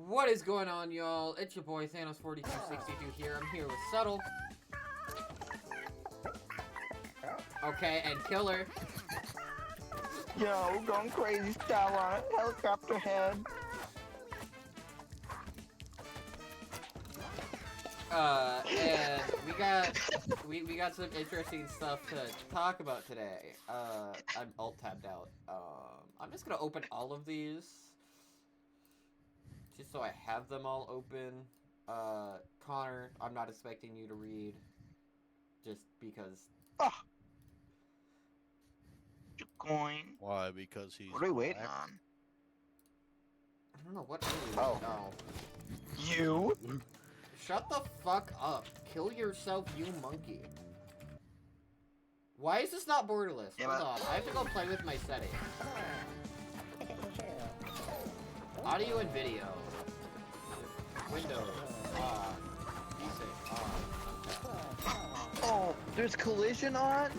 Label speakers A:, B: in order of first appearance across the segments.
A: What is going on, y'all? It's your boy Thanos4262 here. I'm here with Subtle. Okay, and Killer.
B: Yo, going crazy style on it. Helicopter head.
A: And we got some interesting stuff to talk about today. I'm alt-tabbed out. I'm just gonna open all of these. Just so I have them all open. Connor, I'm not expecting you to read. Just because...
B: Oh. Going.
C: Why? Because he's
B: What are we waiting
C: black?
B: on?
A: I don't know what to read.
B: Oh. You?
A: Shut the fuck up. Kill yourself, you monkey. Why is this not borderless?
B: Yeah,
A: Hold on. I have to go play with my settings. Audio and video. Windows. On. Music. On.
B: Oh, there's collision on?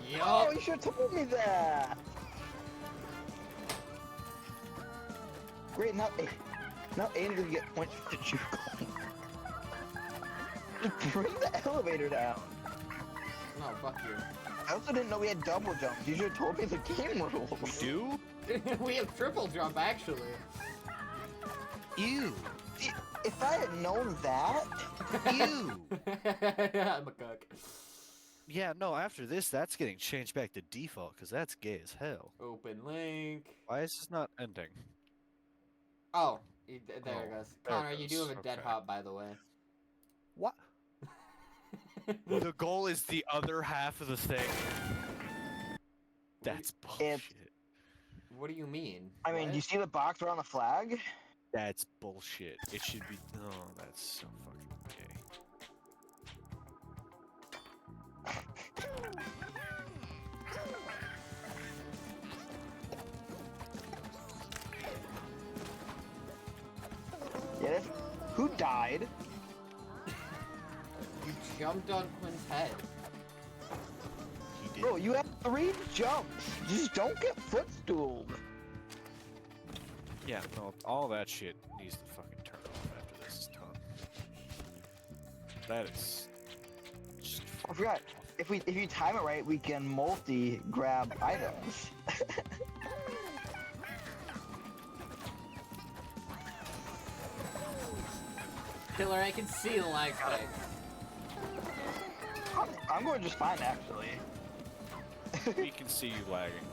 A: Yup.
B: Oh, you should have told me that. Great, now Aiden's gonna get points for the juke. Just bring the elevator down.
A: No, fuck you.
B: I also didn't know we had double jumps. You should have told me the game rules.
C: We do?
A: We have triple jump, actually.
C: Ew.
B: If I had known that,
C: Ew.
A: I'm a cook.
C: Yeah, no, after this, that's getting changed back to default, because that's gay as hell.
A: Open link.
C: Why is this not ending?
A: Oh, there it
C: Oh,
A: goes.
C: there it
A: Connor, you do
C: goes.
A: have a dead
C: Okay.
A: hop, by the way.
C: What? The goal is the other half of the thing? That's bullshit.
A: What do you mean?
B: I mean,
A: What?
B: do you see the box around the flag?
C: That's bullshit. It should be... Oh, that's so fucking gay.
B: Yeah, that's... Who died?
A: You jumped on Quinn's head.
C: He did.
B: Bro, you have 3 jumps. Just don't get footstooled.
C: Yeah, no, all that shit needs to fucking turn off after this is done. That is... just
B: I forgot. If you time it right, we can multi-grab items.
A: Killer, I can see the lag spike.
B: I'm going just fine, actually.
C: We can see you lagging.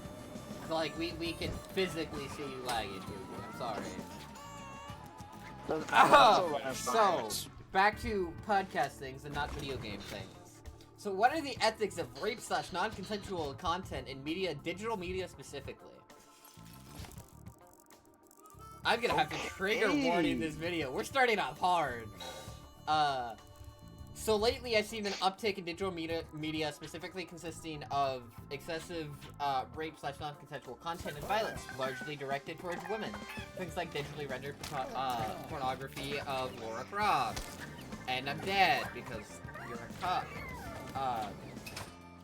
A: Like, we can physically see you lagging, dude. I'm sorry. So, back to podcast things and not video game things. So, what are the ethics of rape / non-consensual content in media, digital media specifically? I'm gonna have to trigger warning this video. We're starting off hard. So lately I've seen an uptick in digital media specifically consisting of excessive rape / non-consensual content and violence, largely directed towards women. Things like digitally rendered pornography of Laura Croft. And I'm dead because you're a cop.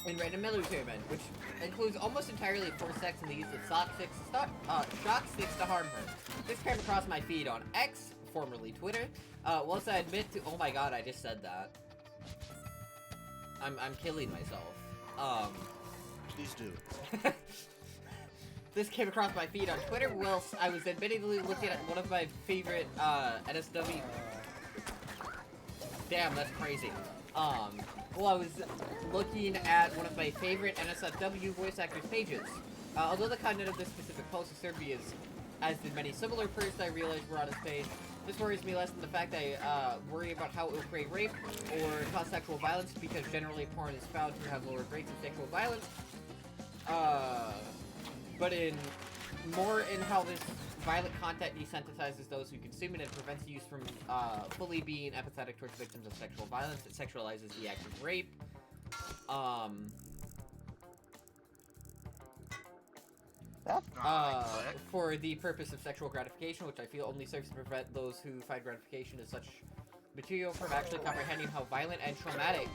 A: And random military men, which includes almost entirely forced sex and the use of shock sticks to harm her. This came across my feed on X, formerly Twitter. Once I admit to, oh my god, I just said that. I'm killing myself.
C: Please do.
A: This came across my feed on Twitter whilst I was admittedly looking at one of my favorite, NSW... Damn, that's crazy. Well, I was looking at one of my favorite NSFW voice actors' pages. Although the content of this specific post is served as did many similar posts I realized were on his page, this worries me less than the fact I worry about how it will create rape or cause sexual violence, because generally porn is found to have lower rates of sexual violence. But more in how this violent content desensitizes those who consume it and prevents use from fully being empathetic towards victims of sexual violence. It sexualizes the act of rape.
B: That's not
A: For the purpose of sexual gratification, which I feel only serves to prevent those who find gratification as such material from actually comprehending how violent and traumatic.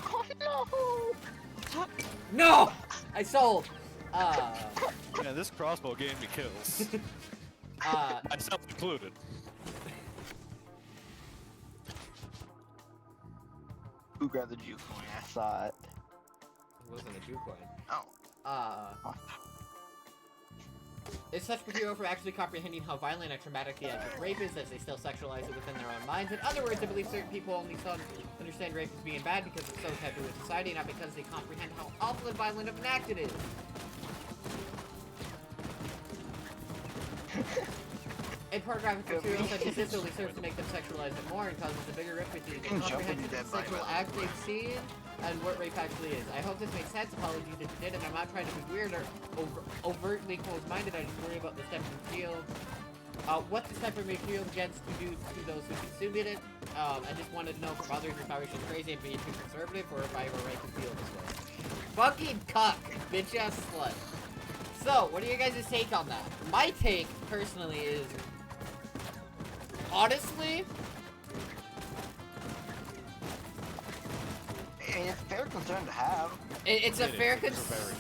B: Oh no!
A: No! I sold!
C: Yeah, this crossbow gave me kills. Myself included.
B: Who grabbed the juke coin? I saw it.
A: It wasn't a juke coin.
B: Oh.
A: It's such material for actually comprehending how violent and traumatic the act of rape is, as they still sexualize it within their own minds. In other words, I believe certain people only understand rape as being bad because it's so taboo in society, not because they comprehend how awful and violent of an act it is. And pornographic material such as this only serves to make them sexualize it more and causes a bigger rift between the comprehensive sexual act they've seen and what rape actually is. I hope this makes sense. Apologies if it didn't. I'm not trying to be weird or overtly closed-minded. I just worry about this type of material. What this type of material gets to do to those who consume it. I just wanted to know from others if I was just crazy and being too conservative or if I have a right to feel this way. Fucking cuck, bitch-ass slut. So, what are your guys' take on that? My take, personally, is... honestly...
B: I mean, it's a fair concern to have.
A: It's a fair concern.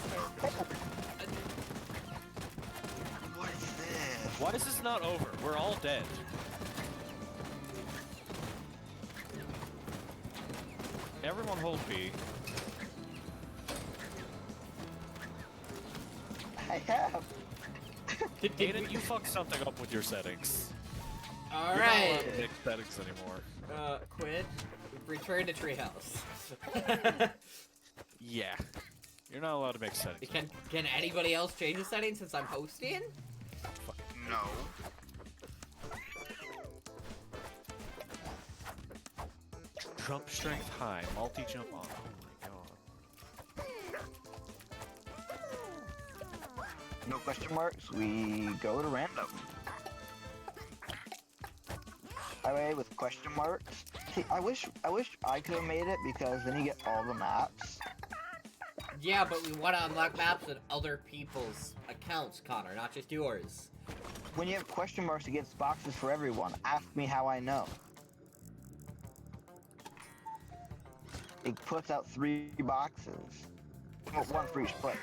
B: What is this?
C: Why is this not over? We're all dead. Everyone hold B.
B: I have.
C: Aiden, you fucked something up with your settings.
A: Alright.
C: You're not allowed to make settings anymore.
A: Quit. Return to treehouse.
C: Yeah. You're not allowed to make settings.
A: Can anybody else change the settings since I'm hosting?
B: No.
C: Jump strength high, multi-jump on. Oh my god.
B: No question marks. We go to random. Alright, with question marks. See, I wish I could have made it because then you get all the maps.
A: Yeah, but we want to unlock maps with other people's accounts, Connor, not just yours.
B: When you have question marks against boxes for everyone, ask me how I know. It puts out 3 boxes. Well, 1 for each player.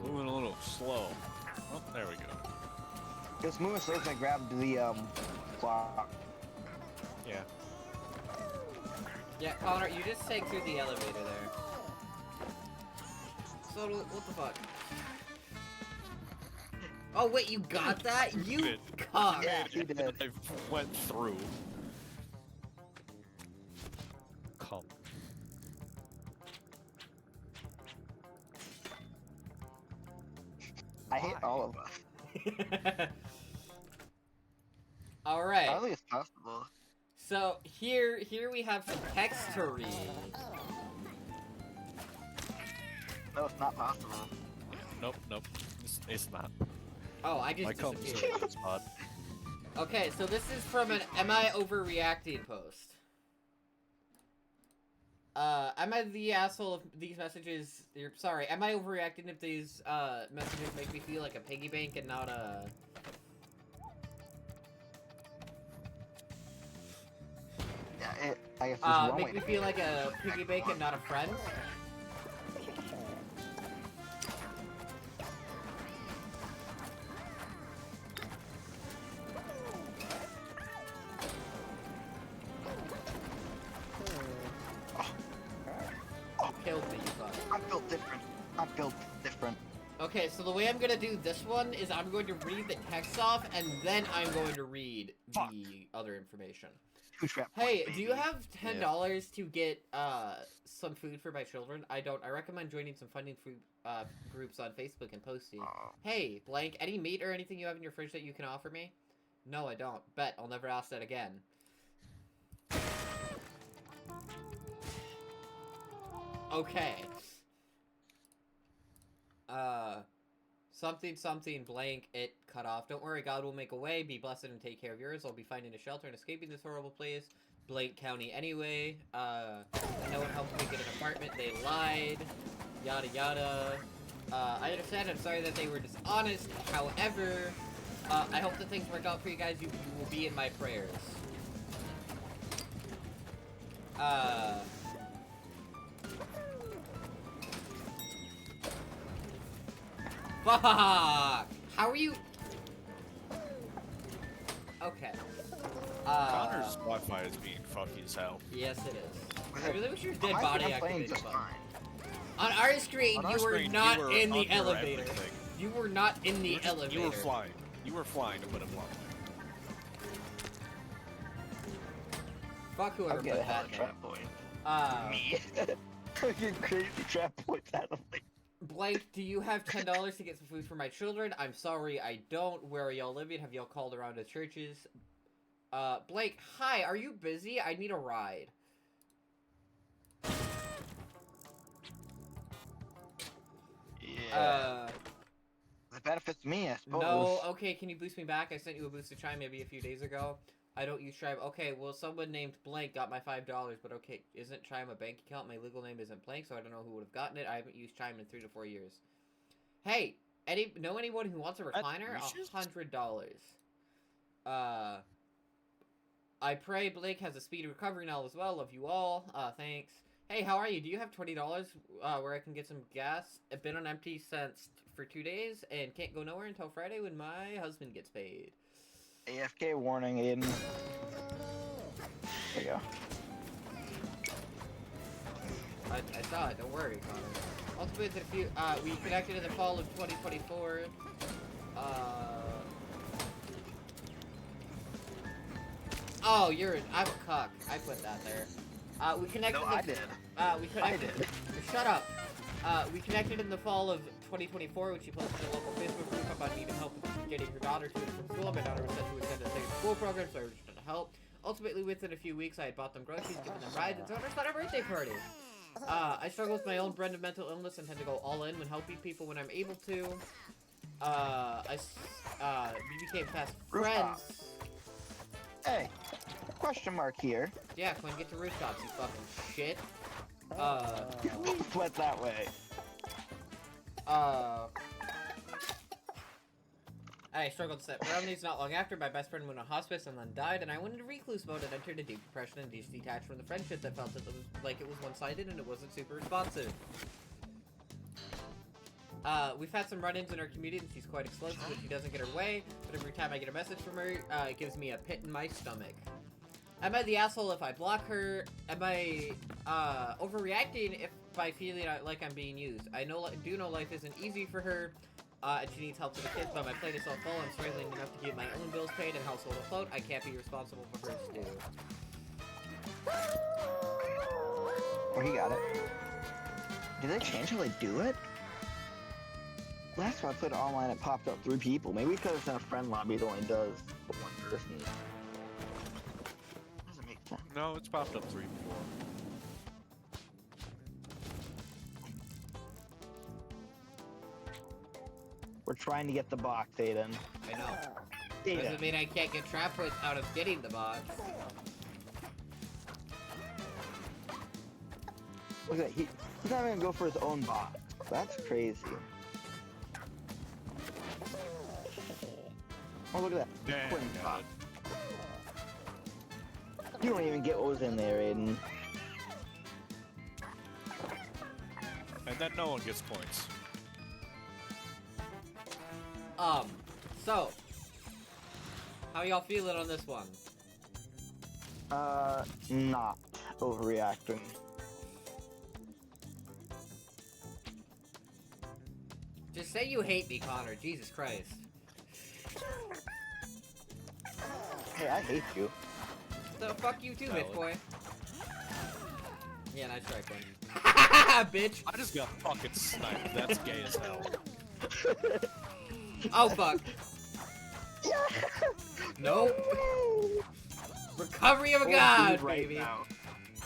C: Moving a little slow. Oh, there we go.
B: It's moving slow as I grabbed the clock.
C: Yeah.
A: Yeah, Connor, you just take through the elevator there. So, what the fuck? Oh, wait, you got that? You
C: did.
A: cock!
B: Yeah, he did.
C: I went through. Come.
B: I hate all of us.
A: Alright.
B: I don't think it's possible.
A: So, here we have some text to read.
B: No, it's not possible.
C: Nope. It's not.
A: Oh, I
C: My
A: just
C: company's
A: disappeared.
C: in this spot.
A: Okay, so this is from an Am I Overreacting post. Am I the asshole if these messages... Sorry, am I overreacting if these, messages make me feel like a piggy bank and not a...
B: Yeah, I guess there's one way
A: make me
B: to
A: feel
B: do
A: like
B: it.
A: a piggy bank and not a friend? Killed me, you fuck.
B: I'm built different. I'm built different.
A: Okay, so the way I'm gonna do this one is I'm going to read the text off, and then I'm going to read the other information.
B: 2 trap
A: Hey,
B: points,
A: do you
B: baby.
A: have $10 to get, some food for my children? I don't. I recommend joining some funding food, groups on Facebook and posting. Hey, blank, any meat or anything you have in your fridge that you can offer me? No, I don't. Bet, I'll never ask that again. Okay. Something blank, it cut off. Don't worry, God will make a way. Be blessed and take care of yours. I'll be finding a shelter and escaping this horrible place. Blank County anyway. I know it helped me get an apartment. They lied. Yada yada. I understand. I'm sorry that they were dishonest. However, I hope that things work out for you guys. You will be in my prayers. Fuck! How are you? Okay.
C: Connor's Wi-Fi is being fucky as hell.
A: Yes, it is. I really wish your
B: On
A: dead
B: my
A: body
B: screen, I'm playing
A: activated
B: just
A: button.
B: fine.
A: On our screen,
C: On our
A: you were
C: screen,
A: not
C: you were
A: in the
C: under
A: elevator.
C: everything.
A: You were not in the elevator.
C: You were flying. You were flying to put it bluntly.
A: Fuck whoever
B: I'll
A: put
B: get a
A: that
B: hot
A: there.
B: trap point.
A: Uh,
B: Me. Fucking crazy trap points out of me.
A: Blake, do you have $10 to get some food for my children? I'm sorry, I don't. Where are y'all living? Have y'all called around to churches? Blake, hi, are you busy? I need a ride.
B: Yeah. It benefits me, I suppose.
A: No, okay, can you boost me back? I sent you a boost to Chime maybe a few days ago. I don't use Chime. Okay, well, someone named Blank got my $5, but okay, isn't Chime a bank account? My legal name isn't Blank, so I don't know who would have gotten it. I haven't used Chime in 3 to 4 years. Hey, know anyone who wants a recliner? $100. I pray Blake has a speedy recovery now as well. Love you all. Thanks. Hey, how are you? Do you have $20 where I can get some gas? I've been on empty since for 2 days and can't go nowhere until Friday when my husband gets paid.
B: AFK warning, Aiden. There you go.
A: I saw it. Don't worry, Connor. Also, with a few, we connected in the fall of 2024. Oh, I'm a cuck. I put that there. We connected.
B: No, I did.
A: We connected.
B: I did.
A: Shut up. We connected in the fall of 2024 when she posted a local Facebook group about needing help with getting her daughter to and from school. My daughter was sent to attend a safe school program, so I reached out to help. Ultimately, within a few weeks, I had bought them groceries, given them rides, and so I started a birthday party. I struggle with my own brand of mental illness and tend to go all in when helping people when I'm able to. We became fast friends.
B: Hey, question mark here.
A: Yeah, Quinn, get to rooftops, you fucking shit.
B: Went that way.
A: I struggled to set boundaries. Not long after, my best friend went on hospice and then died, and I went into recluse mode and entered a deep depression and detached from the friendship that felt like it was one-sided and it wasn't super responsive. We've had some run-ins in our community, and she's quite explosive when she doesn't get her way, but every time I get a message from her, it gives me a pit in my stomach. Am I the asshole if I block her? Am I, overreacting if by feeling like I'm being used? I do know life isn't easy for her, and she needs help with the kids, but my plate is so full, I'm struggling enough to keep my own bills paid and household afloat. I can't be responsible for hers too.
B: Oh, he got it. Did they change how they do it? Last time I put it online, it popped up 3 people. Maybe because it's in a friend lobby, it only does 1 person. Doesn't make sense.
C: No, it's popped up 3 before.
B: We're trying to get the box, Aiden.
A: I know.
B: Aiden.
A: Doesn't mean I can't get trapped out of getting the box.
B: Look at that. He's not even gonna go for his own box. That's crazy. Oh, look at that.
C: Yeah,
B: Quinn's
C: got
B: box. You don't even get what was in there, Aiden.
C: And then no one gets points.
A: So, how y'all feeling on this one?
B: Not overreacting.
A: Just say you hate me, Connor. Jesus Christ.
B: Hey, I hate you.
A: So fuck you too,
C: Valid.
A: bitch boy. Yeah, nice try, Quinn. Bitch.
C: I just got fucking sniped. That's gay as hell.
A: Oh fuck. Nope. Recovery of a
B: Hold
A: god,
B: B right
A: baby.
B: now.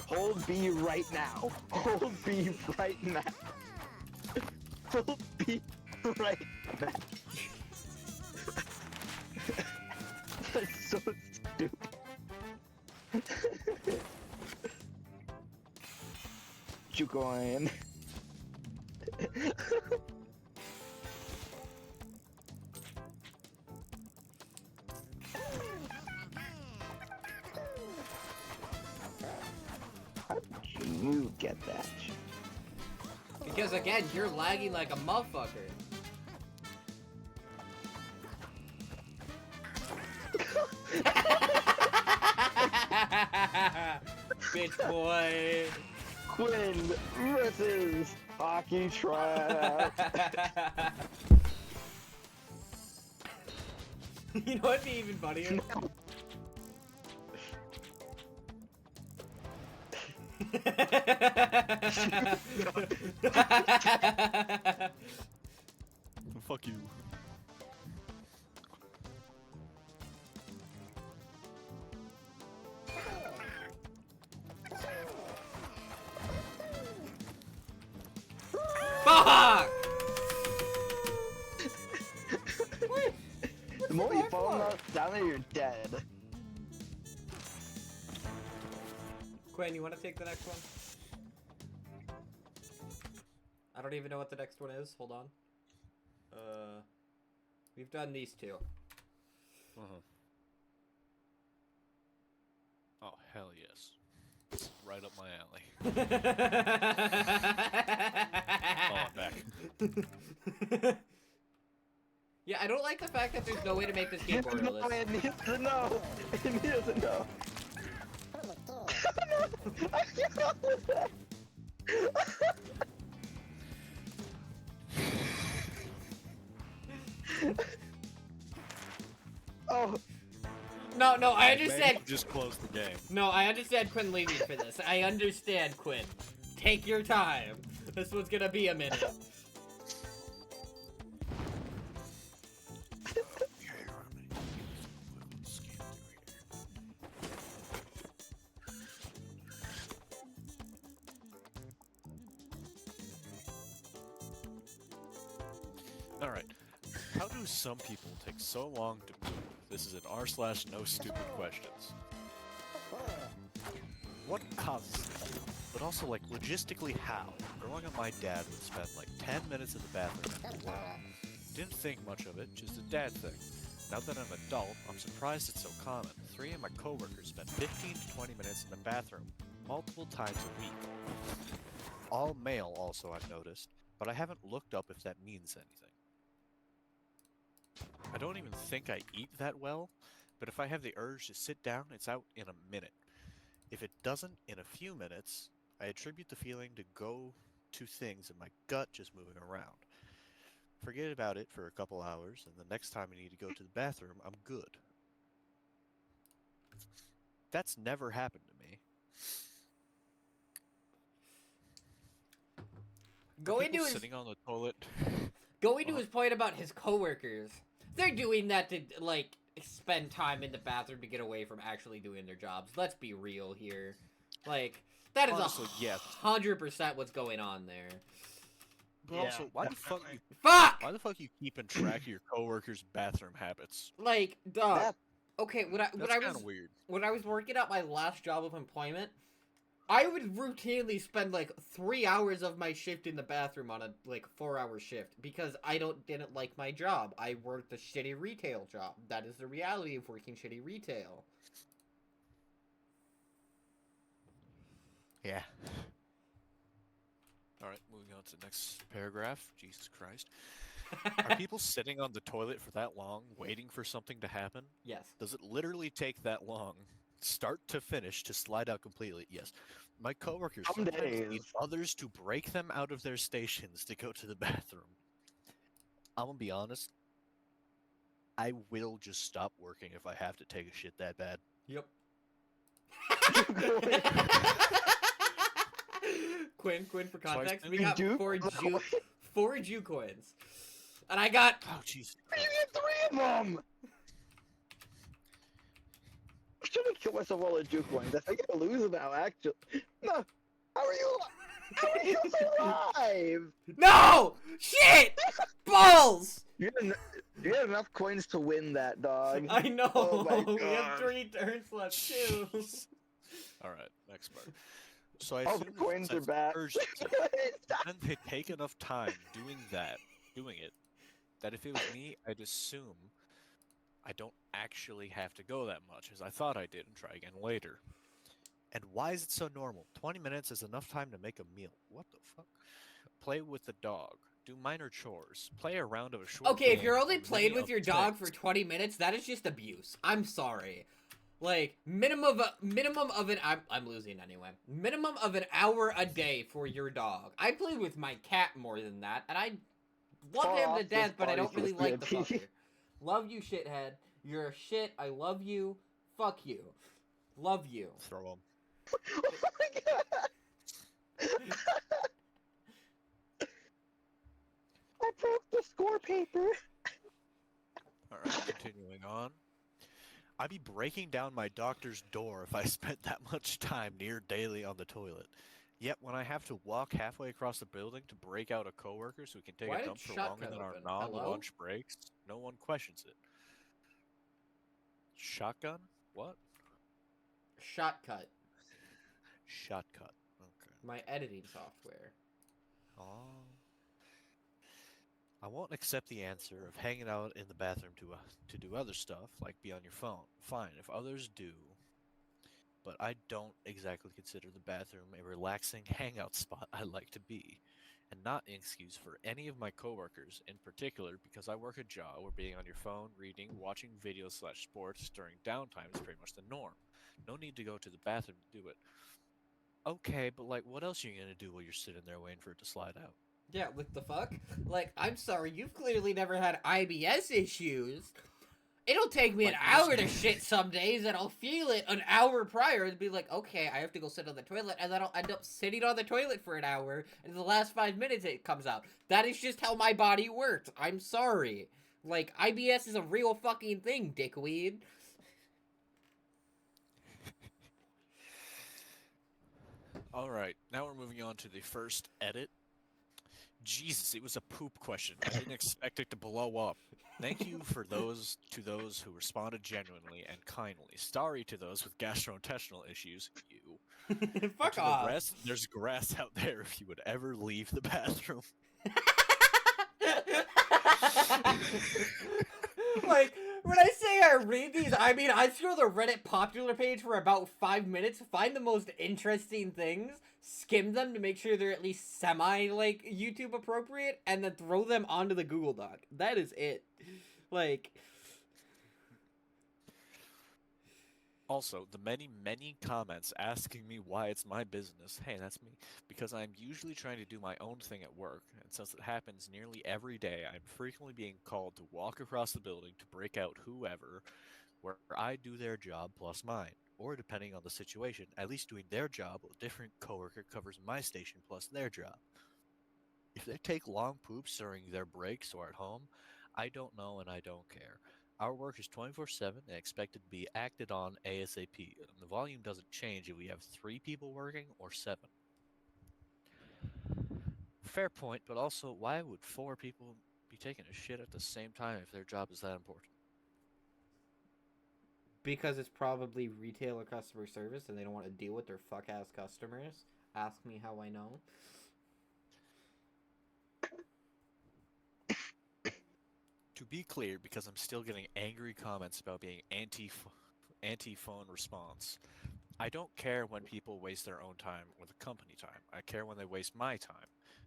B: Hold B right now. Hold B right now. Hold B right now. That's so stupid. Jucoin. How did you get that?
A: Because again, you're lagging like a motherfucker. Bitch boy.
B: Quinn versus Hockey Trap.
A: You know what'd be even funnier?
C: Fuck you.
A: Fuck!
B: The more you fall down there, you're dead.
A: Quinn, you want to take the next one? I don't even know what the next one is. Hold on. We've done these two.
C: Oh, hell yes. This is right up my alley. Oh, I'm back.
A: Yeah, I don't like the fact that there's no way to make this game borderless.
B: It needs to know. It needs to know. I can't with that. Oh.
A: No, I
C: Maybe
A: understand.
C: just close the game.
A: No, I understand Quinn leaving for this. I understand, Quinn. Take your time. This one's gonna be a minute.
C: Alright. How do some people take so long to poop? This is an r/no stupid questions. What causes it? But also, like, logistically how? Growing up, my dad would spend like 10 minutes in the bathroom after work. Didn't think much of it, just a dad thing. Now that I'm an adult, I'm surprised it's so common. 3 of my coworkers spend 15 to 20 minutes in the bathroom, multiple times a week. All male also, I've noticed, but I haven't looked up if that means anything. I don't even think I eat that well, but if I have the urge to sit down, it's out in a minute. If it doesn't, in a few minutes, I attribute the feeling to go to things in my gut just moving around. Forget about it for a couple hours, and the next time I need to go to the bathroom, I'm good. That's never happened to me.
A: Going to
C: sitting on the toilet.
A: his point about his coworkers. They're doing that to, like, spend time in the bathroom to get away from actually doing their jobs. Let's be real here. Like, that is
C: Honestly, yes.
A: 100% what's going on there.
C: But also, why the fuck you
A: Fuck!
C: Why the fuck you keeping track of your coworkers' bathroom habits?
A: Like, dog.
B: That-
A: Okay,
C: That's kind of weird.
A: when I was working at my last job of employment, I would routinely spend like 3 hours of my shift in the bathroom on a like 4-hour shift because I didn't like my job. I worked a shitty retail job. That is the reality of working shitty retail.
C: Yeah. Alright, moving on to the next paragraph. Jesus Christ. Are people sitting on the toilet for that long, waiting for something to happen?
A: Yes.
C: Does it literally take that long, start to finish, to slide out completely? Yes. My coworkers
B: Some
C: sometimes need
B: days.
C: others to break them out of their stations to go to the bathroom. I'm gonna be honest. I will just stop working if I have to take a shit that bad.
A: Yep. Quinn, for context, we got four Jew coins. And I got...
C: Oh, jeez.
B: You get 3 of them! I should have killed myself all the juke ones. I think I lose them now, actually. No! How are you alive?
A: No! Shit! Balls!
B: You had enough coins to win that, dog.
A: I know!
B: Oh my
A: We have
B: God.
A: 3 turns left, too.
C: Alright, next part. So I
B: All the
C: assume
B: coins are
C: since
B: back.
C: urge to, and they take enough time doing it, that if it was me, I'd assume I don't actually have to go that much, as I thought I did, and try again later. And why is it so normal? 20 minutes is enough time to make a meal. What the fuck? Play with the dog. do minor chores, play a round of a short
A: Okay, if
C: game,
A: you're only
C: or
A: playing
C: many
A: with
C: of
A: your
C: the
A: dog
C: things.
A: for 20 minutes, that is just abuse. I'm sorry. Like, minimum of an, I'm losing anyway. Minimum of an hour a day for your dog. I play with my cat more than that, and I love
B: Fall
A: him to
B: off this
A: death, but I don't
B: party's
A: really
B: supposed to be
A: like
B: a
A: the
B: pee.
A: fucker. Love you, shithead. You're a shit. I love you. Fuck you. Love you.
C: Throw them.
B: Oh my god! I broke the score paper.
C: Alright, continuing on. I'd be breaking down my doctor's door if I spent that much time near daily on the toilet. Yet when I have to walk halfway across the building to break out a coworker so we can take
A: Why
C: a
A: did
C: dump for longer
A: shotgun
C: than our
A: open? Hello?
C: non-lunch breaks, no one questions it. Shotgun? What?
A: Shotcut.
C: Shotcut. Okay.
A: My editing software.
C: Oh. I won't accept the answer of hanging out in the bathroom to do other stuff, like be on your phone. Fine, if others do. But I don't exactly consider the bathroom a relaxing hangout spot I like to be. And not an excuse for any of my coworkers, in particular because I work a job where being on your phone, reading, watching videos / sports during downtime is pretty much the norm. No need to go to the bathroom to do it. Okay, but like, what else are you gonna do while you're sitting there waiting for it to slide out?
A: Yeah, what the fuck? Like, I'm sorry, you've clearly never had IBS issues. It'll take me an
C: Like,
A: hour to shit some days, and I'll feel it an hour prior and be like, okay, I have to go sit on the toilet, and then I'll end up sitting on the toilet for an hour, and in the last 5 minutes it comes out. That is just how my body works. I'm sorry. Like, IBS is a real fucking thing, dickweed.
C: Alright, now we're moving on to the first edit. Jesus, it was a poop question. I didn't expect it to blow up. Thank you for those who responded genuinely and kindly. Sorry to those with gastrointestinal issues, you. And
A: Fuck
C: to
A: off.
C: the rest, there's grass out there if you would ever leave the bathroom.
A: Like, when I say I read these, I mean I scroll the Reddit popular page for about 5 minutes, find the most interesting things, skim them to make sure they're at least semi, like, YouTube appropriate, and then throw them onto the Google Doc. That is it. Like...
C: Also, the many comments asking me why it's my business. Hey, that's me. Because I'm usually trying to do my own thing at work, and since it happens nearly every day, I'm frequently being called to walk across the building to break out whoever, where I do their job plus mine. Or depending on the situation, at least doing their job while a different coworker covers my station plus their job. If they take long poops during their breaks or at home, I don't know and I don't care. Our work is 24/7 and expected to be acted on ASAP, and the volume doesn't change if we have 3 people working or 7. Fair point, but also, why would 4 people be taking a shit at the same time if their job is that important?
A: Because it's probably retail or customer service, and they don't want to deal with their fuck-ass customers. Ask me how I know.
C: To be clear, because I'm still getting angry comments about being anti-phone response, I don't care when people waste their own time or the company time. I care when they waste my time.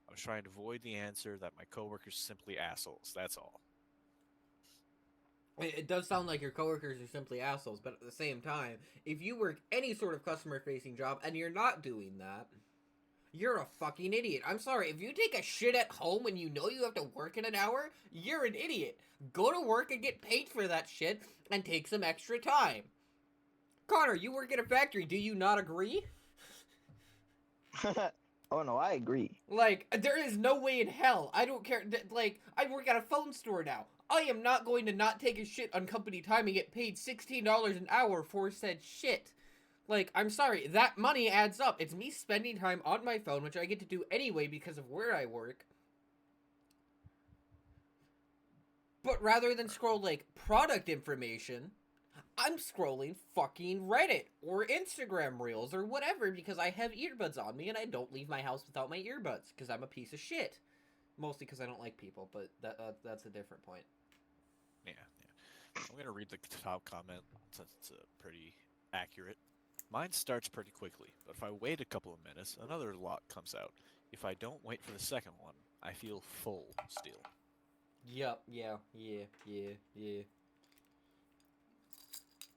C: I was trying to avoid the answer that my coworkers are simply assholes. That's all.
A: It does sound like your coworkers are simply assholes, but at the same time, if you work any sort of customer-facing job and you're not doing that, you're a fucking idiot. I'm sorry, if you take a shit at home and you know you have to work in an hour, you're an idiot. Go to work and get paid for that shit and take some extra time. Connor, you work at a factory, do you not agree?
B: Oh no, I agree.
A: Like, there is no way in hell. I don't care. Like, I work at a phone store now. I am not going to not take a shit on company time and get paid $16 an hour for said shit. Like, I'm sorry, that money adds up. It's me spending time on my phone, which I get to do anyway because of where I work. But rather than scroll, like, product information, I'm scrolling fucking Reddit or Instagram Reels or whatever because I have earbuds on me and I don't leave my house without my earbuds because I'm a piece of shit. Mostly because I don't like people, but that's a different point.
C: Yeah. I'm gonna read the top comment since it's pretty accurate. Mine starts pretty quickly, but if I wait a couple of minutes, another lot comes out. If I don't wait for the second one, I feel full still.
A: Yep, yeah.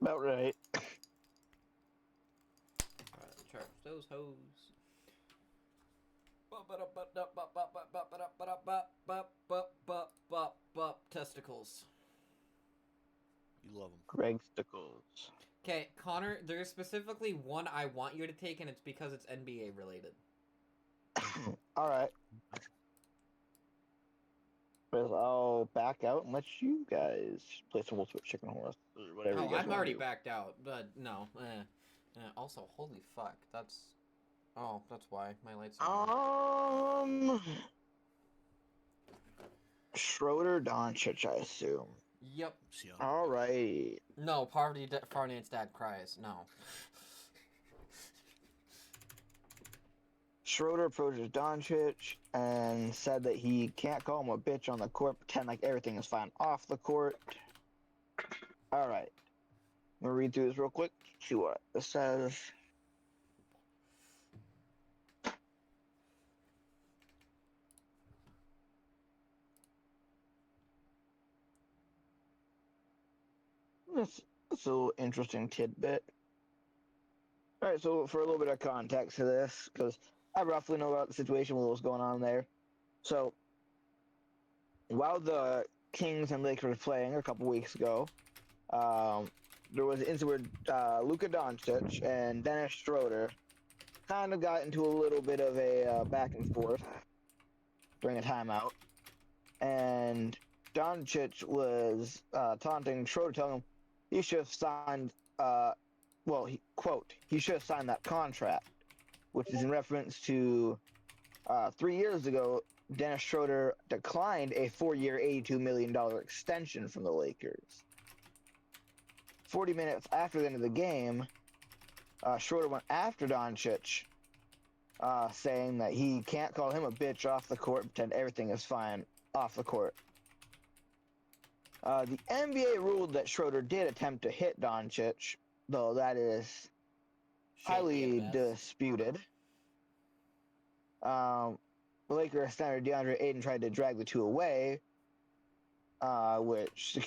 B: About right.
A: Alright, charge those hoes. Testicles.
C: You love them.
B: Greg Stickles.
A: Okay, Connor, there's specifically one I want you to take, and it's because it's NBA related.
B: Alright. I'll back out and let you guys play some Wolfsburg Chicken Horse or whatever you
A: Oh,
B: guys
A: I'm
B: want
A: already
B: to do.
A: backed out, but no. Also, holy fuck, that's... Oh, that's why. My lights are on.
B: Schroeder Doncic, I assume.
A: Yep.
B: Alright.
A: No, Finance Dad cries. No.
B: Schroeder approaches Doncic and said that he can't call him a bitch on the court, pretend like everything is fine off the court. Alright. I'm gonna read through this real quick, see what it says. That's a little interesting tidbit. Alright, so for a little bit of context to this, because I roughly know about the situation, what was going on there. So, while the Kings and Lakers were playing a couple weeks ago, there was an incident where Luka Doncic and Dennis Schroeder kind of got into a little bit of a back and forth during a timeout, and Doncic was taunting Schroeder, telling him he should have signed. He should have signed that contract, which is in reference to 3 years ago. Dennis Schroeder declined a 4-year, $82 million extension from the Lakers. 40 minutes after the end of the game, Schroeder went after Doncic, saying that he can't call him a bitch off the court, pretend everything is fine off the court. The NBA ruled that Schroeder did attempt to hit Doncic, though that is highly disputed. The Lakers center DeAndre Ayton tried to drag the two away, which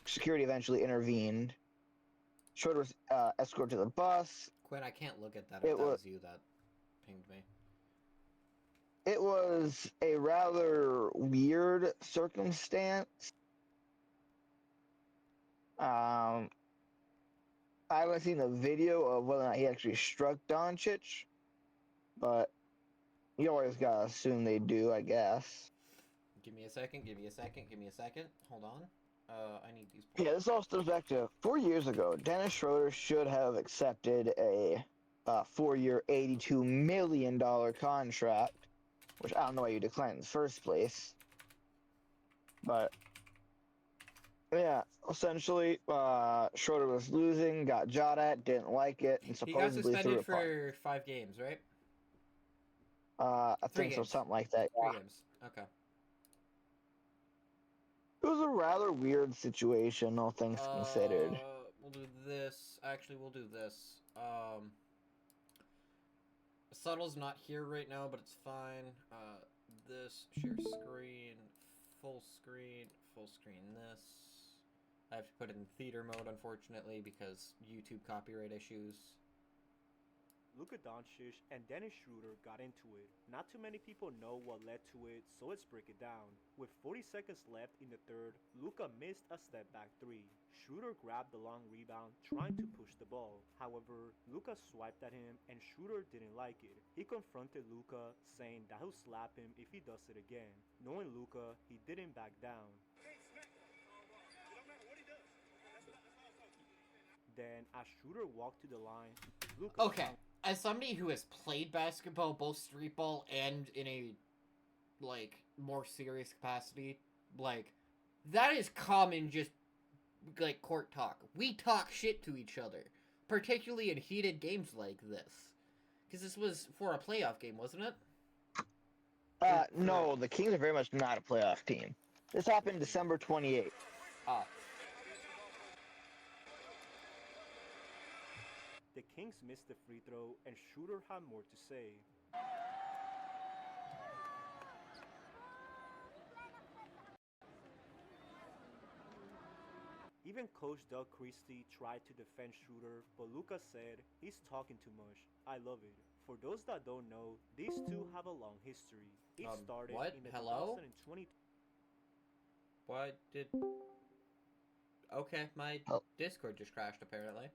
B: security eventually intervened. Schroeder was escorted to the bus.
A: Quinn, I can't look at that if that was you that pinged me.
B: It was a rather weird circumstance. I haven't seen the video of whether or not he actually struck Doncic, but you always gotta assume they do, I guess.
A: Give me a second. Hold on. I need these.
B: Yeah, this all stems back to 4 years ago. Dennis Schroeder should have accepted a 4-year, $82 million contract, which I don't know why you declined in the first place. But yeah, essentially, Schroeder was losing, got jawed at, didn't like it, and supposedly
A: he got suspended for 5 games, right?
B: I think so, something like that. Yeah.
A: 3 games. Okay.
B: It was a rather weird situation, all things considered.
A: We'll do this. Actually, we'll do this. Subtle's not here right now, but it's fine. This, share screen, full screen this. I have to put it in theater mode, unfortunately, because YouTube copyright issues.
D: Luka Doncic and Dennis Schroeder got into it. Not too many people know what led to it, so let's break it down. With 40 seconds left in the third, Luka missed a step-back 3. Schroeder grabbed the long rebound, trying to push the ball. However, Luka swiped at him, and Schroeder didn't like it. He confronted Luka, saying that he'll slap him if he does it again. Knowing Luka, he didn't back down. Then, as Schroeder walked to the line, Luka...
A: Okay, as somebody who has played basketball, both street ball and in a, like, more serious capacity, like, that is common just, like, court talk. We talk shit to each other, particularly in heated games like this. Because this was for a playoff game, wasn't it?
B: No, the Kings are very much not a playoff team. This happened December 28th.
D: The Kings missed the free throw, and Schroeder had more to say. Even Coach Doug Christie tried to defend Schroeder, but Luka said, "He's talking too much. I love it." For those that don't know, these two have a long history. It started
A: what?
D: in the
A: Hello?
D: 2020
A: What did... Okay, my
B: Oh.
A: Discord just crashed, apparently.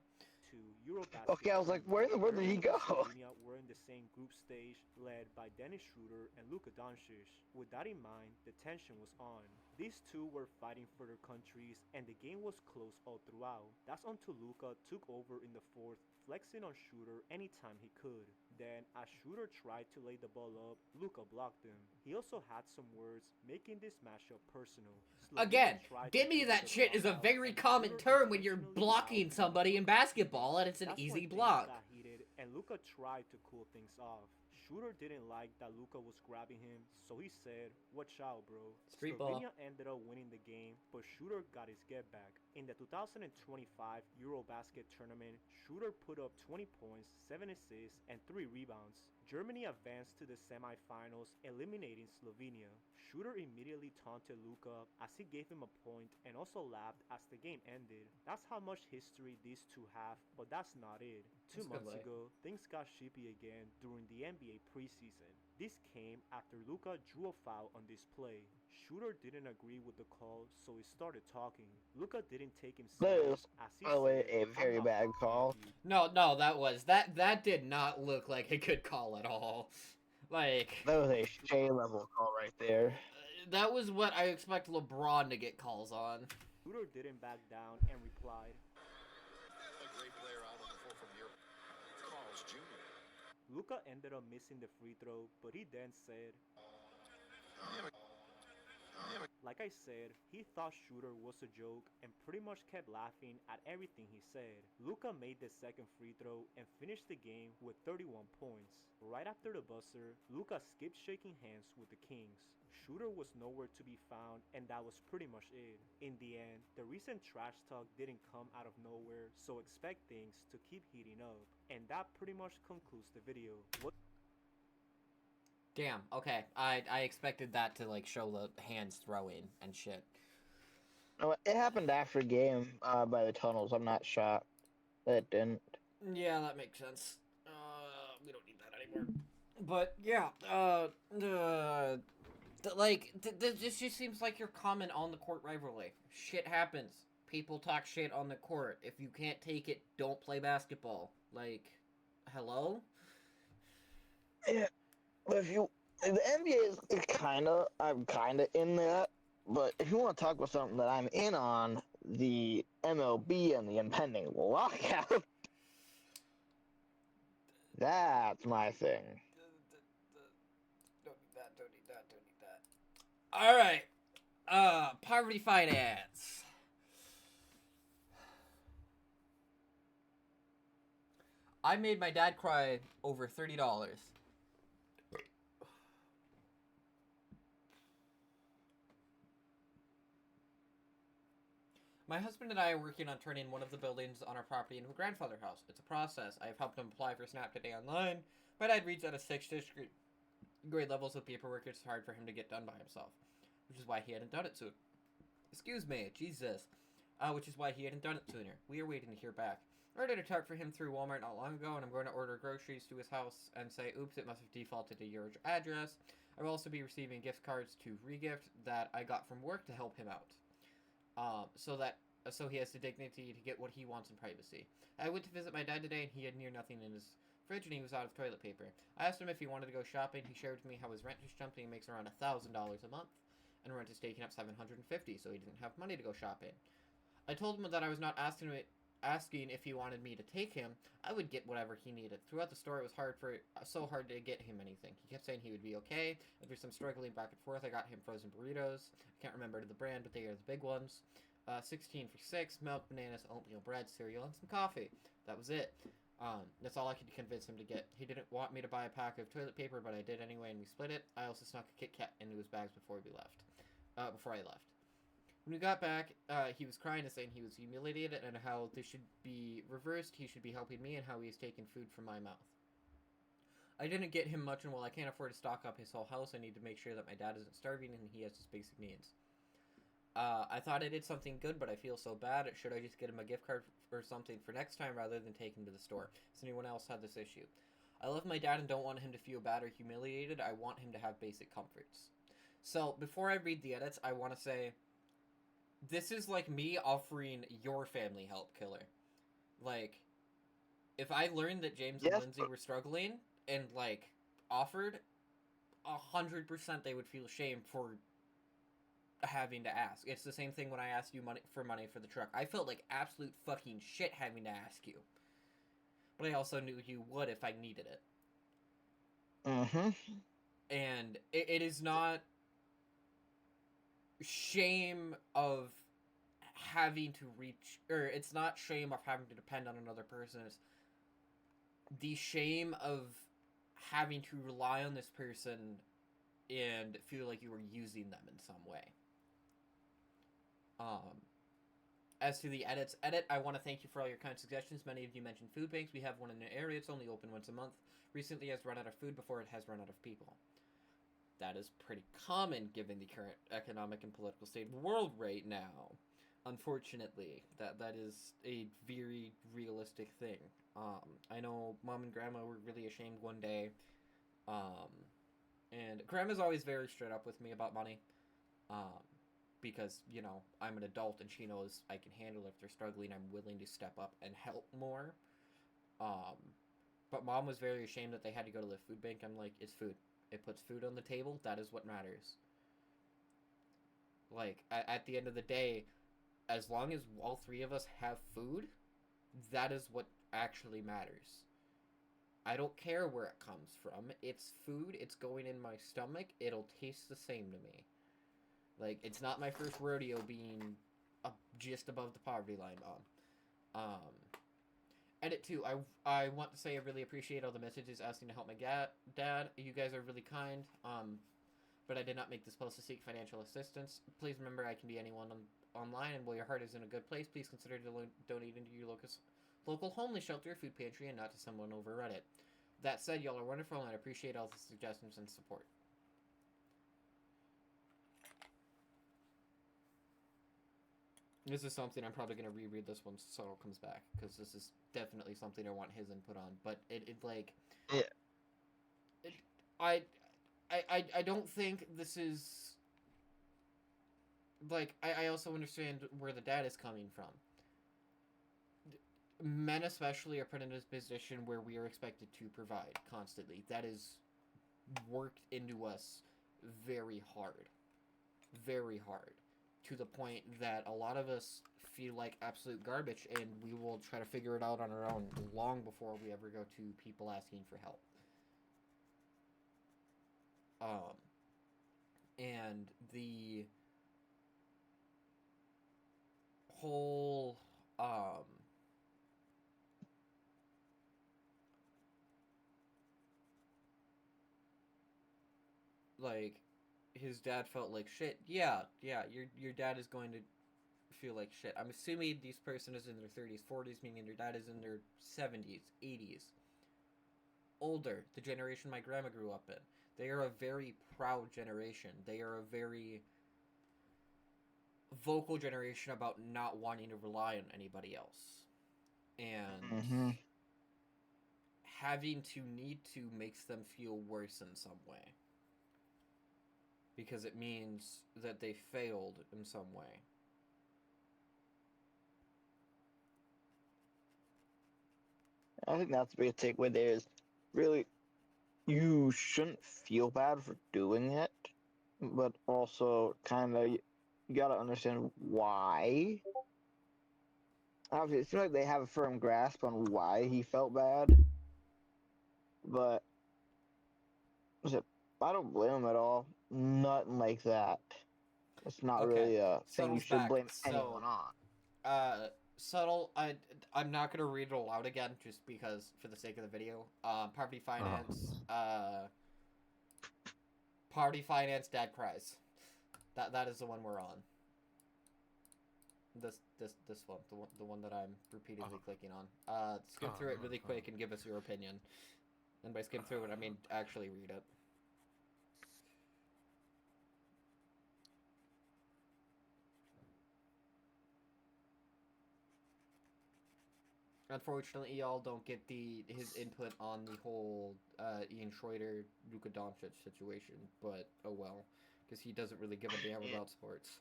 D: Eurobasket.
B: Okay, I was like, where in the world did he
D: Germany and
B: go?
D: Slovenia were in the same group stage, led by Dennis Schroeder and Luka Doncic. With that in mind, the tension was on. These two were fighting for their countries, and the game was close all throughout. That's until Luka took over in the fourth, flexing on Schroeder anytime he could. Then, as Schroeder tried to lay the ball up, Luka blocked him. He also had some words, making this matchup personal. Slovenia
A: Again,
D: tried
A: give
D: to
A: me
D: figure
A: that
D: the
A: shit
D: clock
A: is a
D: out,
A: very
D: and
A: common
D: Schroeder
A: term when you're
D: intentionally
A: blocking
D: fouled
A: somebody in basketball, and it's an
D: That's when
A: easy
D: things
A: block.
D: got heated, and Luka tried to cool things off. Schroeder didn't like that Luka was grabbing him, so he said, "Watch out, bro."
A: Street ball.
D: Slovenia ended up winning the game, but Schroeder got his get back. In the 2025 Eurobasket tournament, Schroeder put up 20 points, 7 assists, and 3 rebounds. Germany advanced to the semifinals, eliminating Slovenia. Schroeder immediately taunted Luka as he gave him a point and also laughed as the game ended. That's how much history these two have, but that's not it.
A: That's
D: 2
A: a good
D: months
A: way.
D: ago, things got shippy again during the NBA preseason. This came after Luka drew a foul on this play. Schroeder didn't agree with the call, so he started talking. Luka didn't take him
B: That
D: serious
B: is,
D: as he
B: by the way,
D: said,
B: a
D: "I'm
B: very
D: not
B: bad
D: fucking
B: call.
D: with you."
A: No, that did not look like a good call at all. Like,
B: That was a Shea level call right there.
A: that was what I expect LeBron to get calls on.
D: Schroeder didn't back down and replied,
E: A great player out on the floor from your Carl's Jr.
D: Luka ended up missing the free throw, but he then said, like I said, he thought Schroeder was a joke and pretty much kept laughing at everything he said. Luka made the second free throw and finished the game with 31 points. Right after the buzzer, Luka skipped shaking hands with the Kings. Schroeder was nowhere to be found, and that was pretty much it. In the end, the recent trash talk didn't come out of nowhere, so expect things to keep heating up. And that pretty much concludes the video.
A: Damn, okay. I expected that to, like, show the hands throwing and shit.
B: No, it happened after game by the tunnels. I'm not shocked that it didn't.
A: Yeah, that makes sense. We don't need that anymore. But, yeah, this just seems like your common on-the-court rivalry. Shit happens. People talk shit on the court. If you can't take it, don't play basketball. Like, hello?
B: Yeah, but if you, the NBA is I'm kind of in that. But if you want to talk about something that I'm in on, the MLB and the impending lockout, that's my thing.
A: Don't need that, don't need that, don't need that. Alright. Poverty finance. I made my dad cry over $30. My husband and I are working on turning one of the buildings on our property into a grandfather house. It's a process. I have helped him apply for SNAP today online. My dad reads at a 6th grade level, so paperwork is hard for him to get done by himself. Which is why he hadn't done it sooner. Excuse me, Jesus. Which is why he hadn't done it sooner. We are waiting to hear back. I ordered a tarp for him through Walmart not long ago, and I'm going to order groceries to his house and say, oops, it must have defaulted to your address. I will also be receiving gift cards to Regift that I got from work to help him out. So he has the dignity to get what he wants in privacy. I went to visit my dad today, and he had near nothing in his fridge, and he was out of toilet paper. I asked him if he wanted to go shopping. He shared with me how his rent just jumped, and he makes around $1,000 a month, and rent is taking up $750, so he didn't have money to go shopping. I told him that I was not asking if he wanted me to take him. I would get whatever he needed. Throughout the store, it was so hard to get him anything. He kept saying he would be okay. After some struggling back and forth, I got him frozen burritos. I can't remember the brand, but they are the big ones. 16 for 6, milk, bananas, oatmeal bread, cereal, and some coffee. That was it. That's all I could convince him to get. He didn't want me to buy a pack of toilet paper, but I did anyway, and we split it. I also snuck a Kit Kat into his bags before I left. When we got back, he was crying and saying he was humiliated and how this should be reversed. He should be helping me and how he is taking food from my mouth. I didn't get him much, and while I can't afford to stock up his whole house, I need to make sure that my dad isn't starving and he has his basic needs. I thought I did something good, but I feel so bad. Should I just get him a gift card or something for next time rather than take him to the store? Has anyone else had this issue? I love my dad and don't want him to feel bad or humiliated. I want him to have basic comforts. So, before I read the edits, I want to say, this is like me offering your family help, Killer. Like, if I learned that James and
B: Yes,
A: Lindsay
B: but
A: were struggling and, like, offered, 100% they would feel shame for having to ask. It's the same thing when I asked you money for the truck. I felt like absolute fucking shit having to ask you. But I also knew you would if I needed it.
B: mm-hmm.
A: And it is not shame of having to reach, or it's not shame of having to depend on another person. It's the shame of having to rely on this person and feel like you were using them in some way. As to the edit, I want to thank you for all your kind suggestions. Many of you mentioned food banks. We have one in the area. It's only open once a month. Recently has run out of food before it has run out of people. That is pretty common given the current economic and political state of the world right now. Unfortunately, that is a very realistic thing. I know Mom and Grandma were really ashamed one day. And Grandma's always very straight up with me about money. Because, you know, I'm an adult and she knows I can handle it. If they're struggling, I'm willing to step up and help more. But Mom was very ashamed that they had to go to the food bank. I'm like, it's food. It puts food on the table. That is what matters. Like, at the end of the day, as long as all three of us have food, that is what actually matters. I don't care where it comes from. It's food. It's going in my stomach. It'll taste the same to me. Like, it's not my first rodeo being just above the poverty line, Mom. Edit 2. I want to say I really appreciate all the messages asking to help my dad. You guys are really kind. But I did not make this post to seek financial assistance. Please remember I can be anyone online, and while your heart is in a good place, please consider donating to your local homeless shelter, food pantry, and not to someone over Reddit. That said, y'all are wonderful, and I appreciate all the suggestions and support. This is something I'm probably going to reread this once Subtle comes back, because this is definitely something I want his input on. But it like...
B: Yeah.
A: I don't think this is... Like, I also understand where the dad is coming from. Men especially are put in this position where we are expected to provide constantly. That is worked into us very hard. Very hard. To the point that a lot of us feel like absolute garbage, and we will try to figure it out on our own long before we ever go to people asking for help. And the whole, like, his dad felt like shit. Yeah, your dad is going to feel like shit. I'm assuming this person is in their 30s, 40s, meaning their dad is in their 70s, 80s. Older, the generation my grandma grew up in. They are a very proud generation. They are a very vocal generation about not wanting to rely on anybody else. And having to need to makes them feel worse in some way. Because it means that they failed in some way.
B: I think that's the big takeaway there is really you shouldn't feel bad for doing it, but also kind of you gotta understand why. Obviously, it seems like they have a firm grasp on why he felt bad, but I don't blame him at all. Nothing like that. It's not
A: Okay,
B: really a thing you
A: Subtle's
B: should
A: back.
B: blame
A: So,
B: anyone on.
A: Subtle, I'm not gonna read it aloud again, just because, for the sake of the video. Poverty finance, dad cries. That is the one we're on. This one, the one that I'm repeatedly clicking on. Skim through it really quick and give us your opinion. And by skim through it, I mean actually read it. Unfortunately, y'all don't get his input on the whole Ian Schroeder, Luka Doncic situation, but oh well, because he doesn't really give a damn about sports.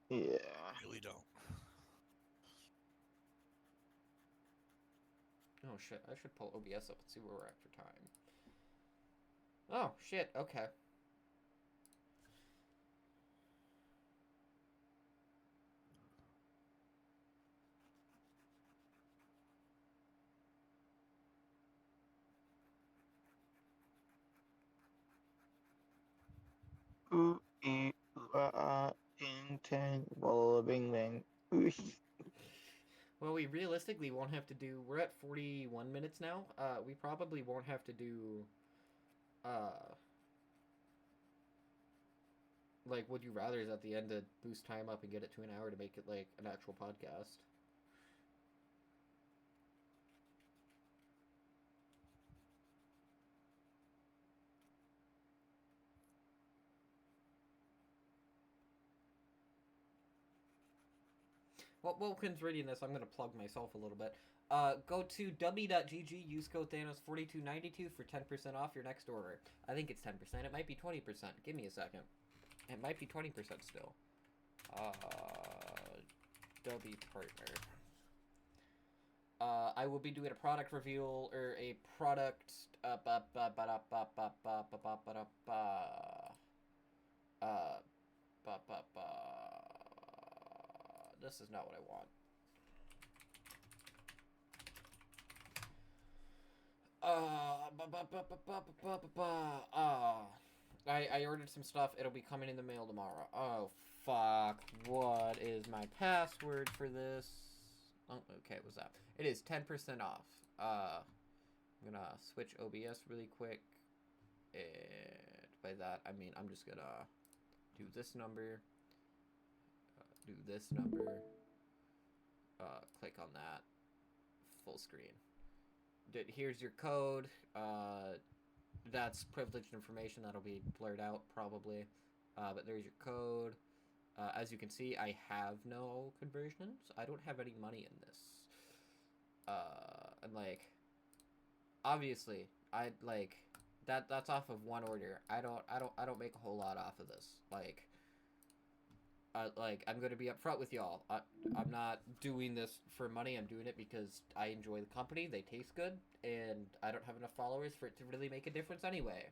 B: Yeah.
C: Really don't.
A: Oh shit, I should pull OBS up and see where we're at for time. Oh shit, okay.
B: Ooh, ee, ooh, ting, tang, walla, bing, bang. Ooh,
A: Well, we realistically won't have to do. We're at 41 minutes now. We probably won't have to do. Like, would you rather's at the end to boost time up and get it to an hour to make it like an actual podcast. Well, Wilkins reading this, I'm going to plug myself a little bit. Go to w.gg, use code Thanos4292 for 10% off your next order. I think it's 10%. It might be 20%. Give me a second. It might be 20% still. W partner. I will be doing a product reveal, or a product... This is not what I want. I ordered some stuff. It'll be coming in the mail tomorrow. Oh, fuck. What is my password for this? Oh, okay, what was that? It is 10% off. I'm gonna switch OBS really quick. And by that, I mean I'm just gonna do this number. Do this number. Click on that. Full screen. Here's your code. That's privileged information that'll be blurred out probably. But there's your code. As you can see, I have no conversions. I don't have any money in this. And like, obviously, I like that's off of one order. I don't make a whole lot off of this. Like, I'm gonna be upfront with y'all. I'm not doing this for money. I'm doing it because I enjoy the company. They taste good, and I don't have enough followers for it to really make a difference anyway.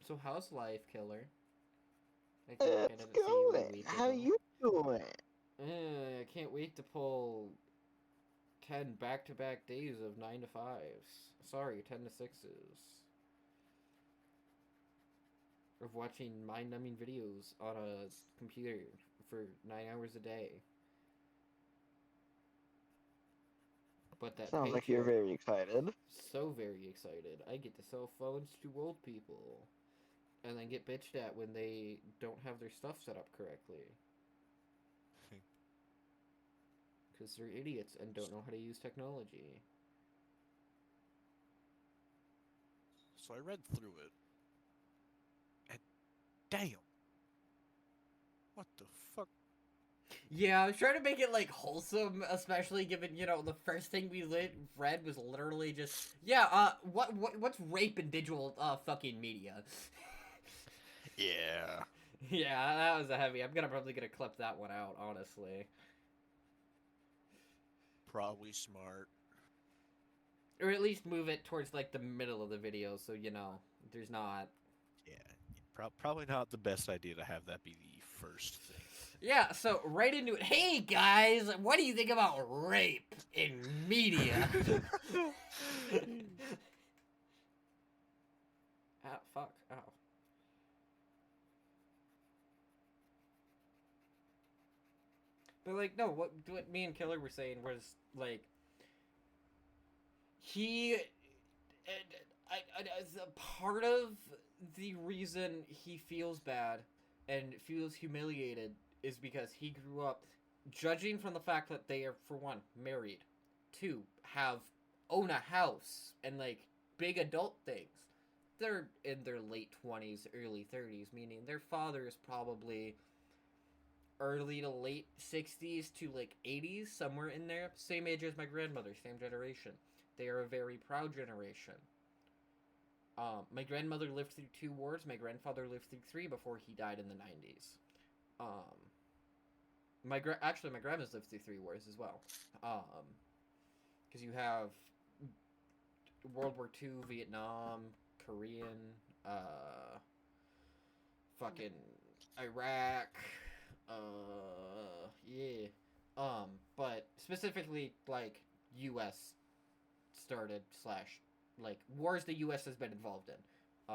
A: So how's life, Killer? I
B: it's
A: didn't see you a
B: going.
A: week
B: How
A: ago.
B: you doing?
A: I can't wait to pull 10 back-to-back days of 9 to 5s. Sorry, 10 to 6s. Of watching mind-numbing videos on a computer for 9 hours a day. But that
B: Sounds like you're
A: paycheck,
B: very excited.
A: so very excited. I get to sell phones to old people. And then get bitched at when they don't have their stuff set up correctly. Because they're idiots and don't know how to use technology.
C: So I read through it. And damn. What the fuck?
A: Yeah, I was trying to make it, like, wholesome, especially given, you know, the first thing we read was literally just, yeah, what's rape in digital, fucking media?
C: Yeah.
A: Yeah, that was a heavy. I'm probably gonna clip that one out, honestly.
C: Probably smart.
A: Or at least move it towards, like, the middle of the video, so, you know, there's not...
C: Yeah. Probably not the best idea to have that be the first thing.
A: Yeah, so right into it. Hey, guys, what do you think about rape in media? Ow, fuck, ow. But, like, no, what me and Killer were saying was, like, as a part of the reason he feels bad and feels humiliated is because he grew up judging from the fact that they are, for one, married, two, own a house and like big adult things. They're in their late 20s, early 30s, meaning their father is probably early to late 60s to like 80s, somewhere in there. Same age as my grandmother, same generation. They are a very proud generation. My grandmother lived through 2 wars. My grandfather lived through 3 before he died in the 90s. Actually, my grandma's lived through 3 wars as well. Because you have World War II, Vietnam, Korean, fucking Iraq, yeah. But specifically, like, U.S. started slash, like, wars the U.S. has been involved in,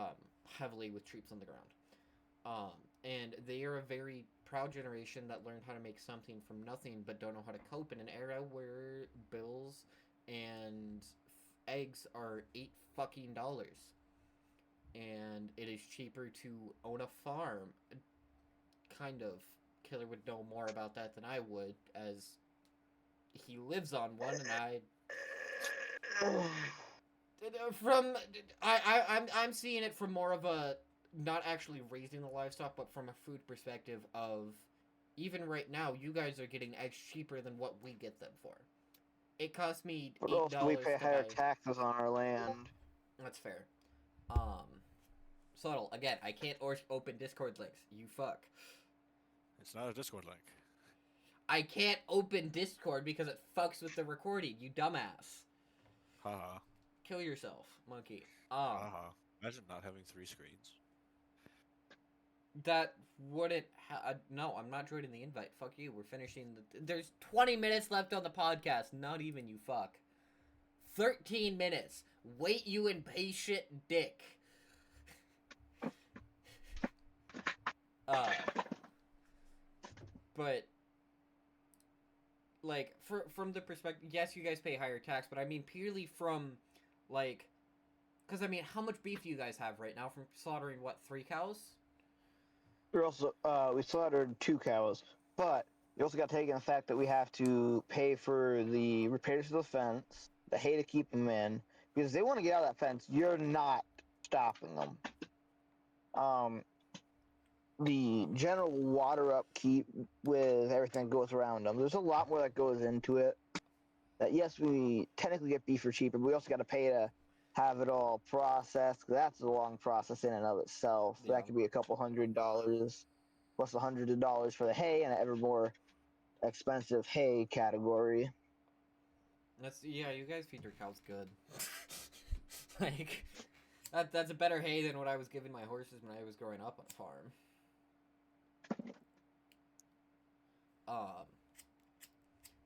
A: heavily with troops on the ground. And they are a very proud generation that learned how to make something from nothing, but don't know how to cope in an era where bills and eggs are $8 and it is cheaper to own a farm. Kind of. Killer would know more about that than I would, as he lives on one, and I'm seeing it from more of a not actually raising the livestock, but from a food perspective of even right now, you guys are getting eggs cheaper than what we get them for. It cost me
B: But
A: $8
B: also, we pay
A: to
B: higher
A: buy.
B: taxes on our land.
A: That's fair. Subtle. Again, I can't open Discord links. You fuck.
C: It's not a Discord link.
A: I can't open Discord because it fucks with the recording, you dumbass.
C: Haha.
A: Kill yourself, monkey.
C: Haha. Imagine not having 3 screens.
A: That wouldn't no, I'm not joining the invite. Fuck you. We're finishing there's 20 minutes left on the podcast. Not even, you fuck. 13 minutes. Wait, you impatient dick. But like from the perspective, yes, you guys pay higher tax, but I mean purely from like, because I mean, how much beef do you guys have right now from slaughtering what 3 cows?
B: We're also we slaughtered 2 cows, but you also got to take in the fact that we have to pay for the repairs to the fence, the hay to keep them in, because they want to get out of that fence. You're not stopping them. The general water upkeep with everything that goes around them. There's a lot more that goes into it. That yes, we technically get beef for cheaper, but we also got to pay to have it all processed. That's a long process in and of itself.
A: Yeah.
B: That could be a couple $100 plus $100 for the hay and an ever more expensive hay category.
A: Yeah, you guys feed your cows good. Like that's a better hay than what I was giving my horses when I was growing up on a farm.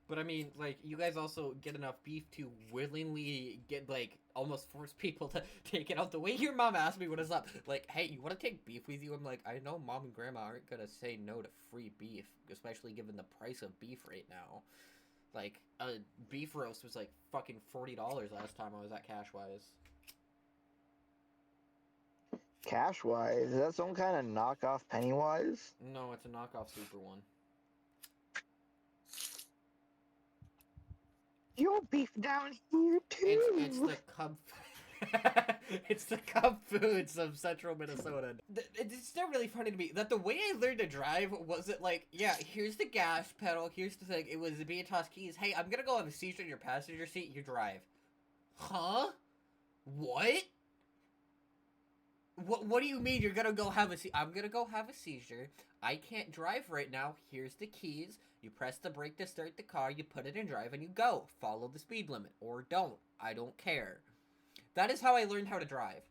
A: But I mean, like, you guys also get enough beef to willingly get, like, almost force people to take it out. The way your mom asked me when I was up, like, hey, you want to take beef with you? I'm like, I know mom and grandma aren't gonna say no to free beef, especially given the price of beef right now. Like, a beef roast was, like, fucking $40 last time I was at Cashwise.
B: Cashwise? Is that some kind of knockoff Pennywise?
A: No, it's a knockoff Super One.
B: Your beef down here too.
A: It's the Cub. It's the Cub Foods of Central Minnesota. It's still really funny to me that the way I learned to drive wasn't like, yeah, here's the gas pedal, here's the thing. It was the Beatos keys. Hey, I'm gonna go have a seizure in your passenger seat. You drive. Huh? What? What do you mean you're gonna go have a I'm gonna go have a seizure. I can't drive right now. Here's the keys. You press the brake to start the car, you put it in drive, and you go. Follow the speed limit. Or don't. I don't care. That is how I learned how to drive.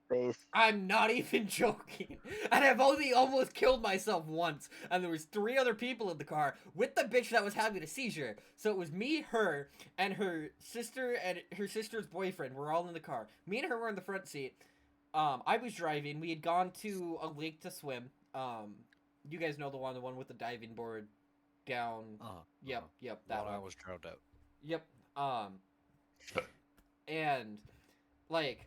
B: Base.
A: I'm not even joking. And I've only almost killed myself once. And there was 3 other people in the car with the bitch that was having a seizure. So it was me, her, and her sister and her sister's boyfriend. We're all in the car. Me and her were in the front seat. I was driving. We had gone to a lake to swim. You guys know the one with the diving board down. Yep, that one.
C: I was drowned out.
A: Yep. And like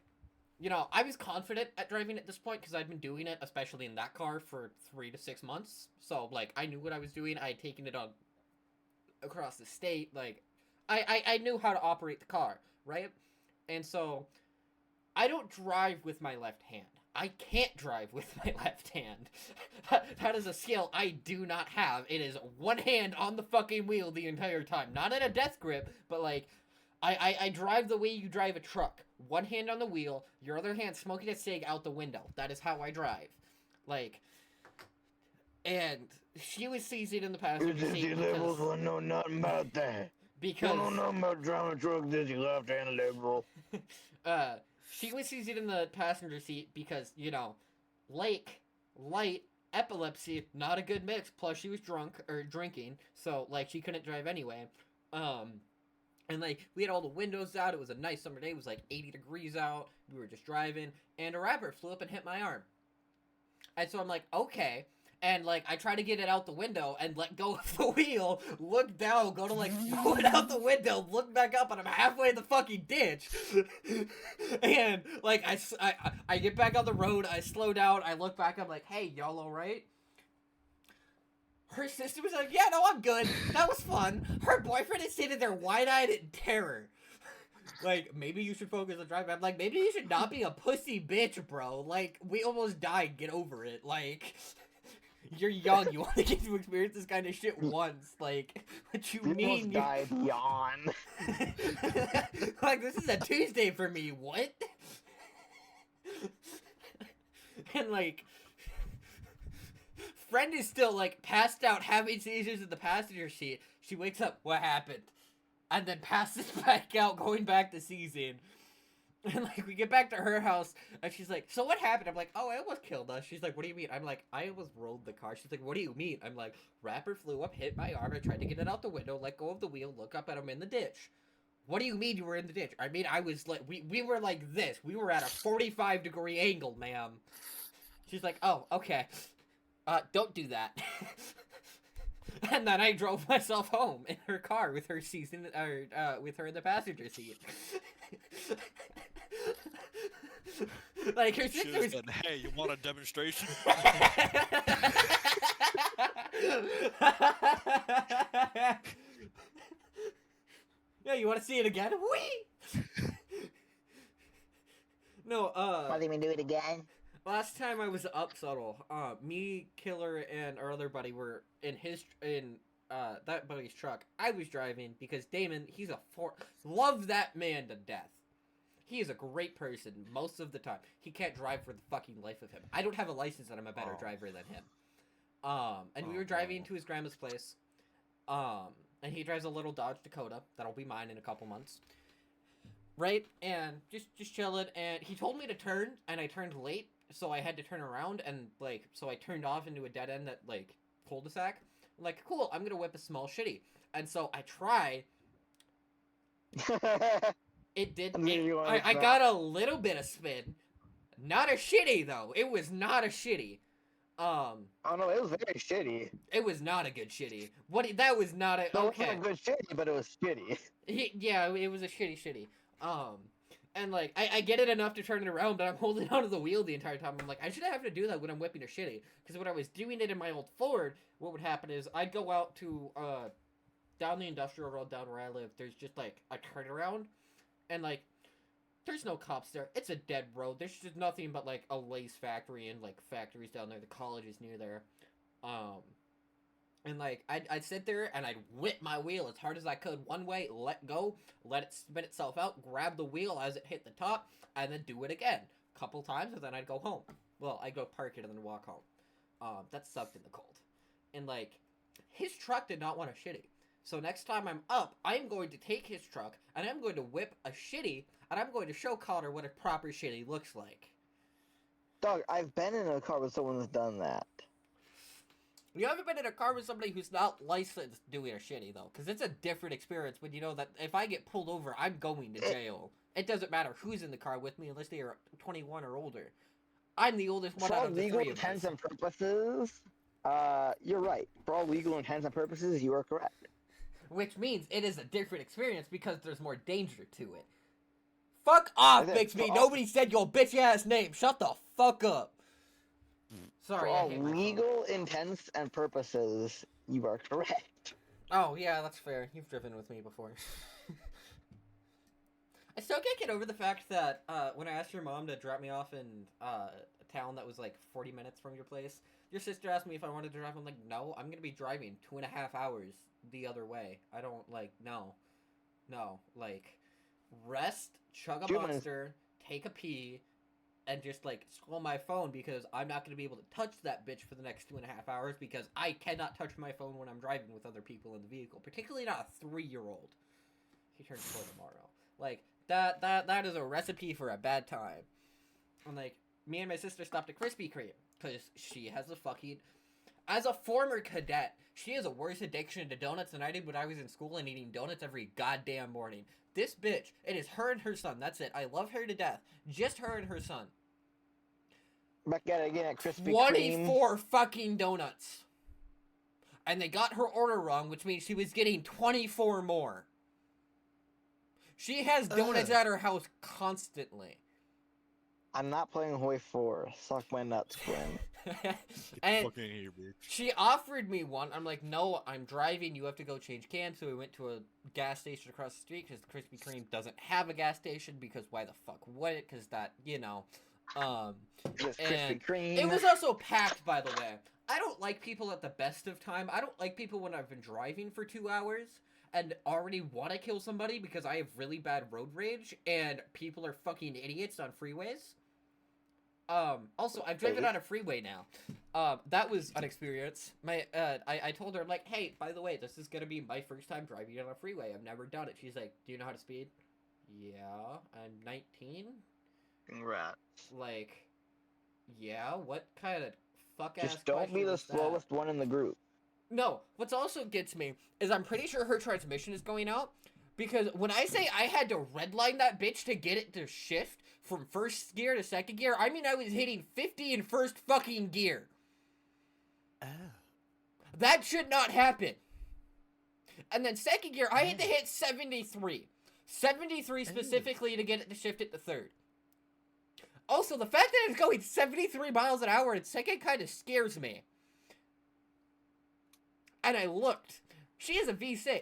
A: you know, I was confident at driving at this point because I'd been doing it, especially in that car, for 3 to 6 months. So, like, I knew what I was doing. I had taken it on across the state. Like, I knew how to operate the car, right? And so, I don't drive with my left hand. I can't drive with my left hand. That is a skill I do not have. It is one hand on the fucking wheel the entire time. Not in a death grip, but like, I drive the way you drive a truck. One hand on the wheel, your other hand smoking a cig out the window. That is how I drive. Like, and she was seizing in the passenger seat
B: liberals don't know nothing about that.
A: because
B: Don't know nothing about driving a truck, this you left-hand liberal.
A: she was seizing in the passenger seat because, you know, light, epilepsy, not a good mix. Plus, she was drunk or drinking, so like she couldn't drive anyway. And like we had all the windows out. It was a nice summer day. It was like 80 degrees out. We were just driving, and a rabbit flew up and hit my arm. And so I'm like, okay. And like I try to get it out the window and let go of the wheel, look down, go to like pull it out the window, look back up, and I'm halfway in the fucking ditch. And like I get back on the road, I slow down, I look back, I'm like, hey, y'all alright? Her sister was like, yeah, no, I'm good. That was fun. Her boyfriend is sitting there wide-eyed in terror. Like, maybe you should focus on driving. I'm like, maybe you should not be a pussy bitch, bro. Like, we almost died. Get over it. Like, you're young. You want to get to experience this kind of shit once. Like, what you mean?
B: You died, yawn.
A: Like, this is a Tuesday for me. What? And, like, friend is still, like, passed out, having seizures in the passenger seat. She wakes up. What happened? And then passes back out, going back to season. And, like, we get back to her house, and she's like, so what happened? I'm like, oh, I almost killed us. She's like, what do you mean? I'm like, I almost rolled the car. She's like, what do you mean? I'm like, rapper flew up, hit my arm, I tried to get it out the window, let go of the wheel, look up, and I'm in the ditch. What do you mean you were in the ditch? I mean, I was, like, we were like this. We were at a 45-degree angle, ma'am. She's like, oh, okay. Don't do that. And then I drove myself home in her car with her with her in the passenger seat. Like her sister was.
C: Said, hey, you want a demonstration?
A: Yeah, you want to see it again? Whee! No,
B: Why didn't we do it again?
A: last time I was up subtle, me, Killer, and our other buddy were in that buddy's truck. I was driving because Damon, love that man to death. He is a great person most of the time. He can't drive for the fucking life of him. I don't have a license and I'm a better driver than him. And we were driving to his grandma's place. And he drives a little Dodge Dakota that'll be mine in a couple months. Right? And just chilling, and he told me to turn, and I turned late, so I had to turn around, and, like, so I turned off into a dead end that, like, cul-de-sac. I'm like, cool, I'm gonna whip a small shitty. And so I try. It did. I got a little bit of spin. Not a shitty, though. It was not a shitty.
B: Oh no, it was very shitty.
A: It was not a good shitty. That was not a.
B: No,
A: okay.
B: it wasn't a good shitty, but it was shitty.
A: Yeah, it was a shitty. And like, I get it enough to turn it around, but I'm holding onto the wheel the entire time. I'm like, I shouldn't have to do that when I'm whipping a shitty. Because when I was doing it in my old Ford, what would happen is I'd go out to, down the industrial road down where I live. There's just like a turnaround. And like, there's no cops there. It's a dead road. There's just nothing but like a lace factory and like factories down there. The college is near there. And like, I'd sit there and I'd whip my wheel as hard as I could one way, let go, let it spin itself out, grab the wheel as it hit the top, and then do it again. A couple times, and then I'd go home. Well, I'd go park it and then walk home. That sucked in the cold. And like, his truck did not want a shitty. So next time I'm up, I'm going to take his truck, and I'm going to whip a shitty, and I'm going to show Connor what a proper shitty looks like.
B: Dog, I've been in a car with someone that's done that.
A: You haven't been in a car with somebody who's not licensed doing a shitty, though. Because it's a different experience when you know that if I get pulled over, I'm going to jail. It doesn't matter who's in the car with me unless they are 21 or older. I'm the oldest one out of the three of us.
B: For all legal intents and purposes, you're right. For all legal intents and purposes, you are correct.
A: Which means it is a different experience because there's more danger to it. Fuck off,
B: I said
A: Bixby.
B: for
A: Nobody said your bitch ass name. Shut the fuck up.
B: For
A: Sorry, I
B: all
A: hate my phone.
B: legal intents and purposes, you are correct.
A: Oh, yeah, that's fair. You've driven with me before. I still can't get over the fact that when I asked your mom to drop me off in a town that was like 40 minutes from your place, your sister asked me if I wanted to drive. I'm like, no, I'm going to be driving 2.5 hours the other way. I don't, like, no. No, like, rest, chug a
B: Humans-
A: monster, take a pee, and just, like, scroll my phone because I'm not going to be able to touch that bitch for the next 2.5 hours because I cannot touch my phone when I'm driving with other people in the vehicle, particularly not a 3-year-old. He turns 4 tomorrow. Like, that is a recipe for a bad time. And, like, me and my sister stopped at Krispy Kreme because she has a fucking... As a former cadet, she has a worse addiction to donuts than I did when I was in school and eating donuts every goddamn morning. This bitch, it is her and her son. That's it. I love her to death. Just her and her son.
B: Back at it again at Krispy
A: 24 fucking donuts. And they got her order wrong, which means she was getting 24 more. She has donuts at her house constantly.
B: I'm not playing Hoi 4. Suck my nuts, Quinn.
A: And
C: Fucking here, bitch.
A: she offered me one. I'm like, no, I'm driving. You have to go change cans. So we went to a gas station across the street because Krispy Kreme doesn't have a gas station because why the fuck would it? Because that, you know.
B: Just
A: And
B: Krispy Kreme.
A: it was also packed, by the way. I don't like people at the best of time. I don't like people when I've been driving for 2 hours and already want to kill somebody because I have really bad road rage and people are fucking idiots on freeways. Also, I've driven on a freeway now. That was an experience. I told her, I'm like, hey, by the way, this is gonna be my first time driving on a freeway. I've never done it. She's like, do you know how to speed? Yeah, I'm 19.
B: Congrats.
A: Like, yeah, what kind of fuck-ass
B: Just don't be
A: question
B: the
A: is that?
B: slowest one in the group.
A: No, what's also gets me is I'm pretty sure her transmission is going out because when I say I had to redline that bitch to get it to shift from first gear to second gear, I mean I was hitting 50 in first fucking gear.
C: Oh.
A: That should not happen. And then second gear, I had to hit 73. 73 specifically to get it to shift it to third. Also, the fact that it's going 73 miles an hour in second kind of scares me. And I looked. She is a V6.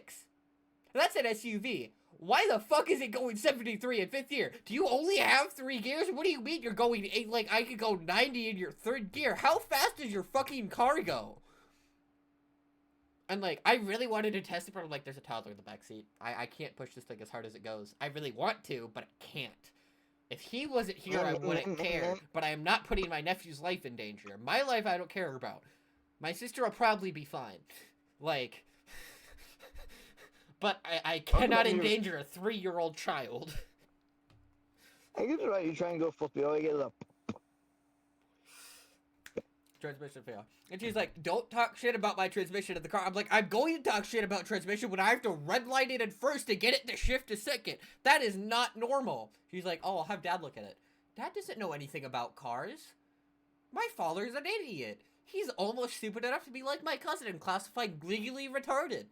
A: That's an SUV. Why the fuck is it going 73 in fifth gear? Do you only have 3 gears? What do you mean you're going 8? Like, I could go 90 in your third gear. How fast does your fucking car go? And, like, I really wanted to test it, but I'm like, there's a toddler in the backseat. I can't push this thing as hard as it goes. I really want to, but I can't. If he wasn't here, I wouldn't care. But I am not putting my nephew's life in danger. My life, I don't care about. My sister will probably be fine. Like... But I cannot endanger a 3-year-old child.
B: I guess right, you try and go flip it, all you get is a...
A: Transmission fail. And she's like, don't talk shit about my transmission in the car. I'm like, I'm going to talk shit about transmission when I have to redline it in first to get it to shift to second. That is not normal. She's like, oh, I'll have Dad look at it. Dad doesn't know anything about cars. My father's an idiot. He's almost stupid enough to be like my cousin and classified legally retarded.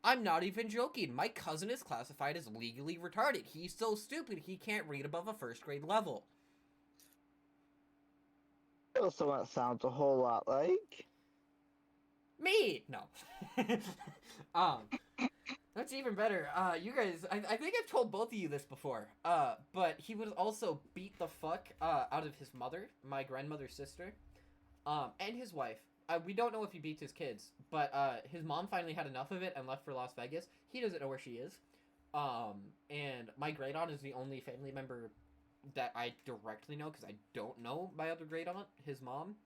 A: I'm not even joking. My cousin is classified as legally retarded. He's so stupid he can't read above a first grade level.
B: Also, that sounds a whole lot like...
A: Me! No. That's even better. You guys, I think I've told both of you this before. But he would also beat the fuck out of his mother, my grandmother's sister, and his wife. We don't know if he beats his kids, but his mom finally had enough of it and left for Las Vegas. He doesn't know where she is. And my great aunt is the only family member that I directly know, because I don't know my other great aunt, his mom,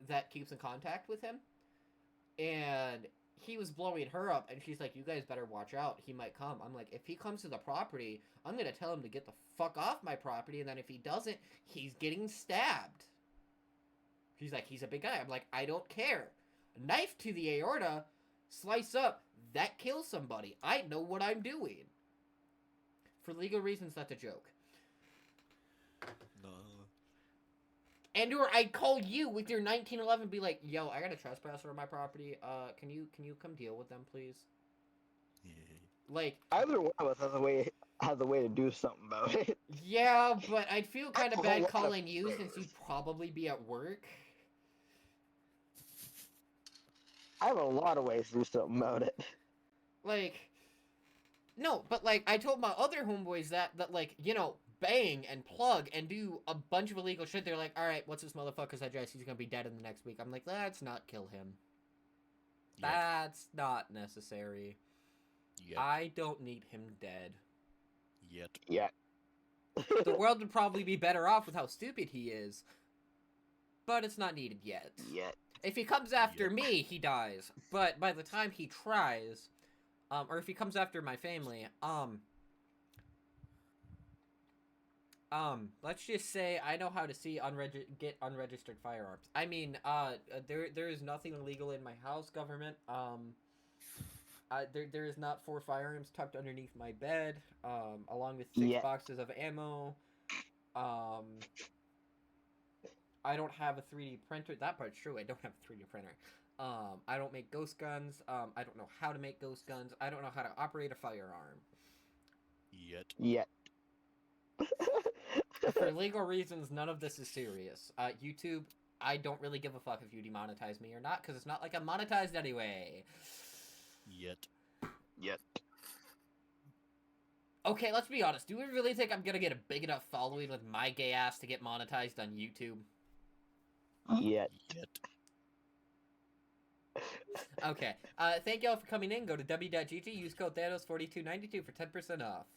A: that keeps in contact with him. And he was blowing her up, and she's like, you guys better watch out. He might come. I'm like, if he comes to the property, I'm going to tell him to get the fuck off my property, and then if he doesn't, he's getting stabbed. She's like, he's a big guy. I'm like, I don't care. Knife to the aorta, slice up, that kills somebody. I know what I'm doing. For legal reasons, that's a joke.
C: No.
A: And or I'd call you with your 1911 and be like, yo, I got a trespasser on my property. Can you come deal with them, please?
C: Yeah.
A: Like,
B: Either one of us has a way has a way to do something about it.
A: Yeah, but I'd feel kind
B: have
A: of
B: a
A: bad
B: lot of
A: calling you since
B: ways.
A: you'd probably be at work.
B: I have a lot of ways to do something about it.
A: Like, no, but like I told my other homeboys that like, you know, bang and plug and do a bunch of illegal shit. They're like, all right, what's this motherfucker's address? He's gonna be dead in the next week. I'm like, let's not kill him.
C: Yet.
A: That's not necessary.
C: Yet.
A: I don't need him dead.
C: Yet.
B: Yeah.
A: The world would probably be better off with how stupid he is, but it's not needed yet.
B: Yet.
A: If he comes after me, he dies. But by the time he tries, or if he comes after my family, let's just say I know how to see get unregistered firearms. I mean, there is nothing illegal in my house, government. There is not 4 firearms tucked underneath my bed, along with 6
B: Yeah.
A: boxes of ammo. I don't have a 3D printer. That part's true. I don't have a 3D printer. I don't make ghost guns. I don't know how to make ghost guns. I don't know how to operate a firearm.
C: Yet.
B: Yet.
A: For legal reasons, none of this is serious. YouTube, I don't really give a fuck if you demonetize me or not, because it's not like I'm monetized anyway.
C: Yet.
B: Yet.
A: Okay, let's be honest. Do we really think I'm gonna get a big enough following with my gay ass to get monetized on YouTube?
B: Yet.
C: Yet.
A: Okay. Thank y'all for coming in. Go to w.gg, use code Thanos4292 for 10% off.